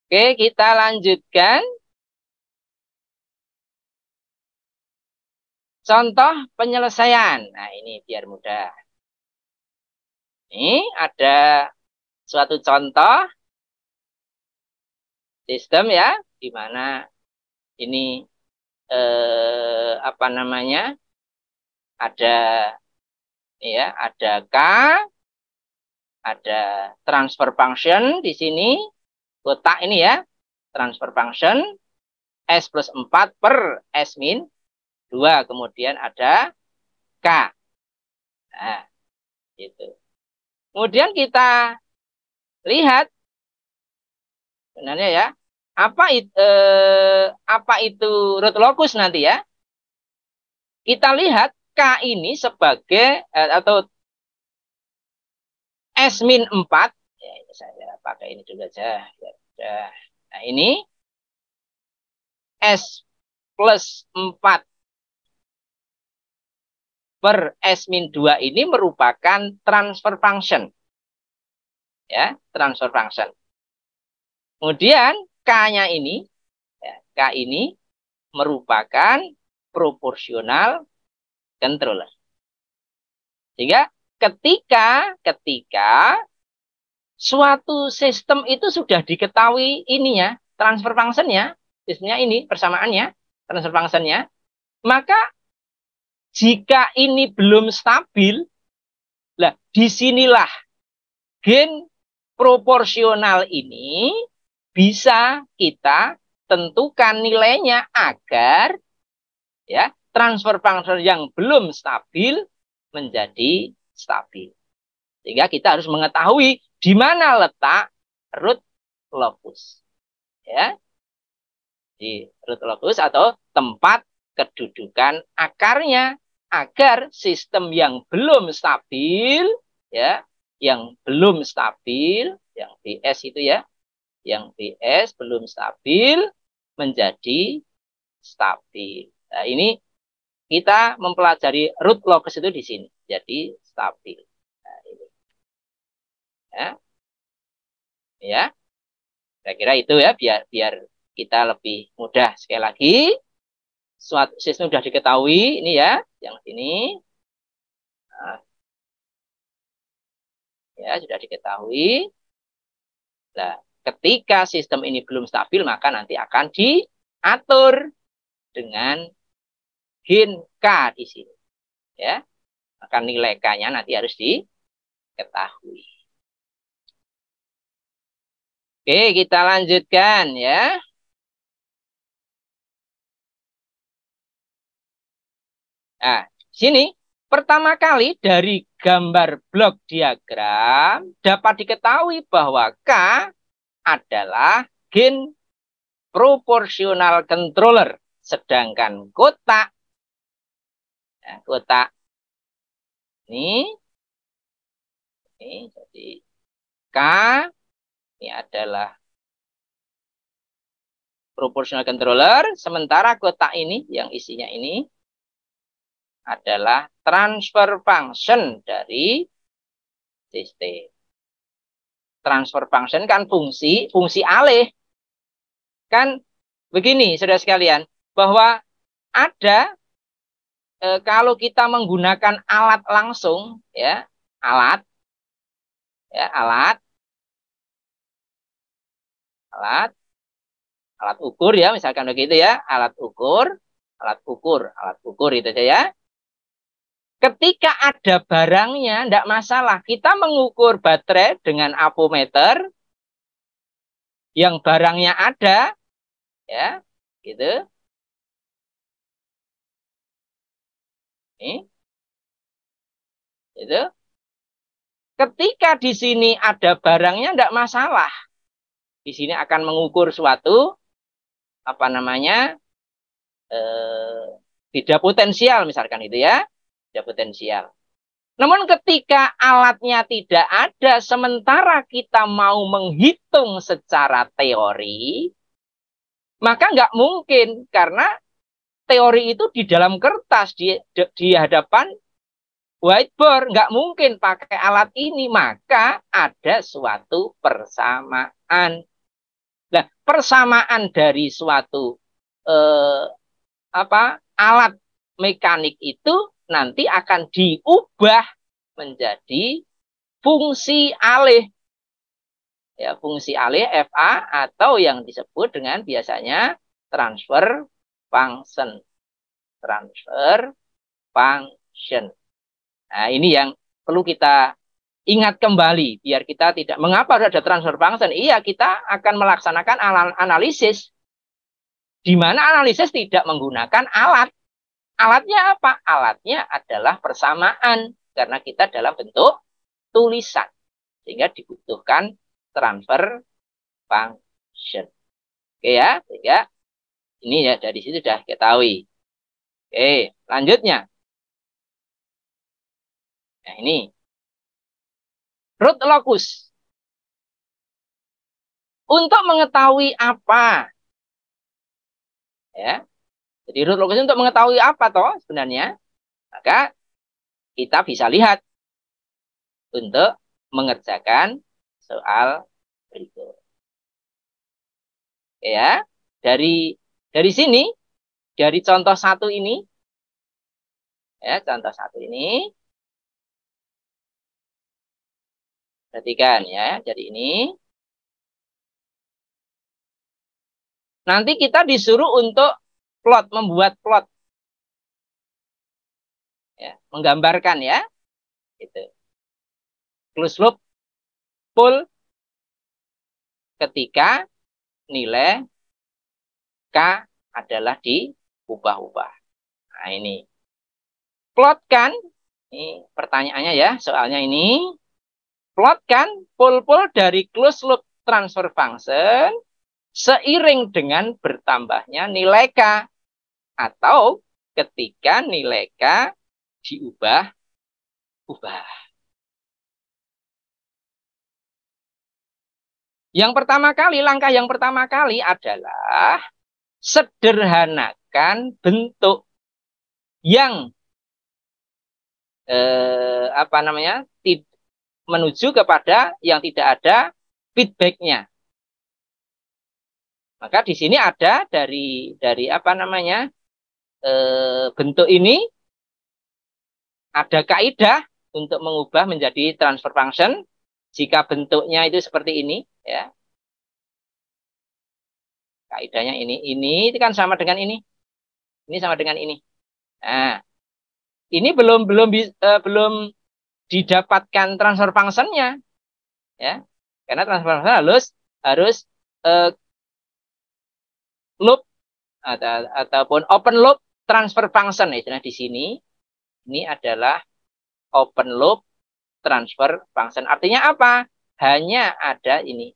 Oke, kita lanjutkan. Contoh penyelesaian. Nah, ini biar mudah. Ini ada suatu contoh sistem ya, di mana ini apa namanya? Ada ya, ada K, ada transfer function di sini, kotak ini ya, transfer function S plus 4 per S min 2, kemudian ada K. Nah, gitu. Kemudian kita lihat sebenarnya ya, apa itu root locus nanti ya? Kita lihat K ini sebagai atau S min 4. Ya, ini saya pakai ini juga aja. Ya, nah, ini S plus 4 per S min 2 ini merupakan transfer function. Ya, transfer function. Kemudian K-nya ini, ya, K ini merupakan proporsional controller. Sehingga ketika suatu sistem itu sudah diketahui ininya, transfer function-nya, sistemnya ini, persamaannya, transfer function-nya, maka jika ini belum stabil, lah disinilah gen proporsional ini bisa kita tentukan nilainya agar ya transfer function yang belum stabil menjadi stabil. Sehingga kita harus mengetahui di mana letak root locus. Ya. Di root locus atau tempat kedudukan akarnya agar sistem yang belum stabil ya, yang belum stabil, yang BS itu ya, yang BS belum stabil menjadi stabil. Nah, ini kita mempelajari root locus itu di sini. Jadi stabil. Nah, ini. Ya. Ya. Saya kira itu ya biar kita lebih mudah. Sekali lagi, suatu sistem sudah diketahui ini ya, yang sini. Nah, ya, sudah diketahui. Nah, ketika sistem ini belum stabil, maka nanti akan diatur dengan gen K di sini. Ya, maka nilai K-nya nanti harus diketahui. Oke, kita lanjutkan ya. Nah, sini pertama kali dari gambar blok diagram dapat diketahui bahwa K adalah gen proporsional controller. Sedangkan kotak, ya, kotak ini jadi K ini adalah proportional controller, sementara kotak ini yang isinya ini adalah transfer function dari sistem. Transfer function kan fungsi alih. Kan begini, saudara sekalian, bahwa ada kalau kita menggunakan alat langsung, ya, alat ukur ya, misalkan begitu ya, alat ukur itu saja ya. Ketika ada barangnya, tidak masalah. Kita mengukur baterai dengan ampermeter yang barangnya ada, ya, gitu. Ini, itu. Ketika di sini ada barangnya, tidak masalah. Di sini akan mengukur suatu apa namanya beda potensial, misalkan itu ya, beda potensial. Namun ketika alatnya tidak ada, sementara kita mau menghitung secara teori, maka nggak mungkin, karena teori itu di dalam kertas, di hadapan whiteboard, nggak mungkin pakai alat ini, maka ada suatu persamaan. Nah, persamaan dari suatu alat mekanik itu nanti akan diubah menjadi fungsi alih. Ya, fungsi alih FA atau yang disebut dengan biasanya transfer function. Transfer function. Nah, ini yang perlu kita ingat kembali biar kita tidak mengapa ada transfer function. Iya, kita akan melaksanakan analisis di mana analisis tidak menggunakan alat. Alatnya apa? Alatnya adalah persamaan karena kita dalam bentuk tulisan sehingga dibutuhkan transfer function. Oke ya, sehingga ini ya dari situ sudah ketahui. Oke, lanjutnya. Nah, ini root locus. Untuk mengetahui apa? Ya. Jadi root locus untuk mengetahui apa toh sebenarnya? Maka kita bisa lihat untuk mengerjakan soal berikut. Oke ya. Dari sini, dari contoh satu ini, ya, contoh satu ini, perhatikan ya, jadi ini. Nanti kita disuruh untuk plot, membuat plot. Ya, menggambarkan ya. Gitu. Closed loop full ketika nilai K adalah diubah-ubah. Nah, ini. Plotkan, ini pertanyaannya ya, soalnya ini. Plotkan pol-pol dari closed loop transfer function seiring dengan bertambahnya nilai K atau ketika nilai K diubah-ubah. Langkah yang pertama kali adalah sederhanakan bentuk yang menuju kepada yang tidak ada feedbacknya. Maka di sini ada dari bentuk ini ada kaidah untuk mengubah menjadi transfer function jika bentuknya itu seperti ini ya. Kaidahnya ini kan sama dengan ini. Ini sama dengan ini. Nah, ini belum didapatkan transfer function-nya ya. Karena transfer function harus loop ataupun open loop transfer function istilah di sini. Ini adalah open loop transfer function. Artinya apa? Hanya ada ini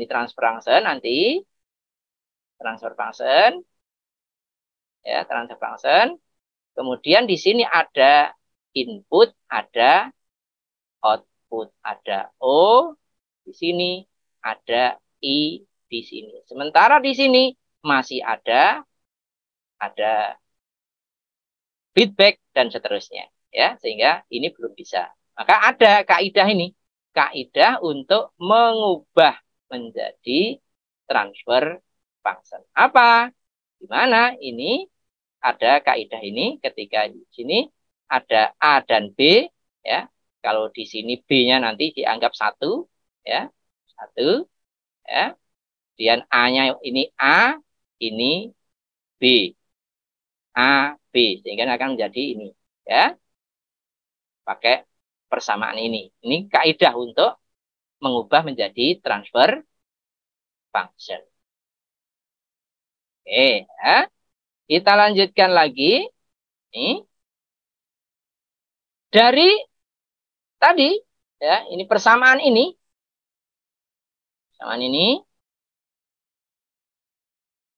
transfer function nanti transfer function ya, transfer function. Kemudian di sini ada input, ada output, ada O di sini, ada I di sini. Sementara di sini masih ada feedback dan seterusnya ya, sehingga ini belum bisa. Maka ada kaidah ini, kaidah untuk mengubah menjadi transfer function. Apa? Di mana ini ada kaidah ini ketika di sini ada A dan B ya. Kalau di sini B-nya nanti dianggap 1 ya. 1 ya. Kemudian A-nya ini A, ini B. A, B. Sehingga akan menjadi ini ya. Pakai persamaan ini. Ini kaidah untuk mengubah menjadi transfer function. Oke, ya. Kita lanjutkan lagi. Ini. Dari tadi, ya, ini persamaan ini. Persamaan ini.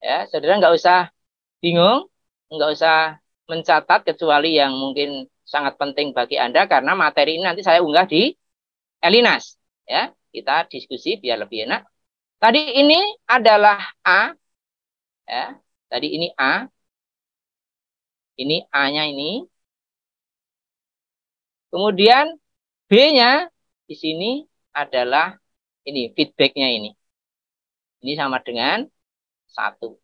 Ya, saudara nggak usah bingung, nggak usah mencatat kecuali yang mungkin sangat penting bagi Anda karena materi ini nanti saya unggah di Elinas. Ya, kita diskusi biar lebih enak. Tadi ini adalah A. Ya, tadi ini A. Ini A-nya ini. Kemudian B-nya di sini adalah ini feedback-nya ini. Ini sama dengan 1.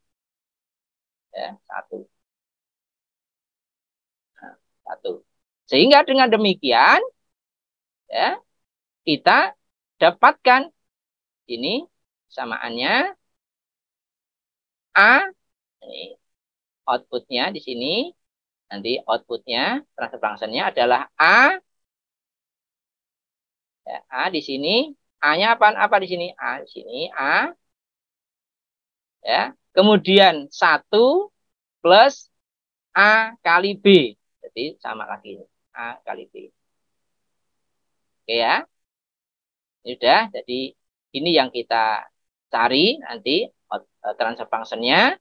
Ya, 1. Nah, 1. Sehingga dengan demikian, ya, kita dapatkan ini samaannya A, ini outputnya di sini, nanti outputnya, transfer function-nya adalah A, ya, A di sini, A-nya apa di sini? A di sini, A, ya, kemudian 1 plus A kali B, jadi sama lagi, A kali B. Oke ya, ini udah, jadi ini yang kita cari nanti transfer function-nya.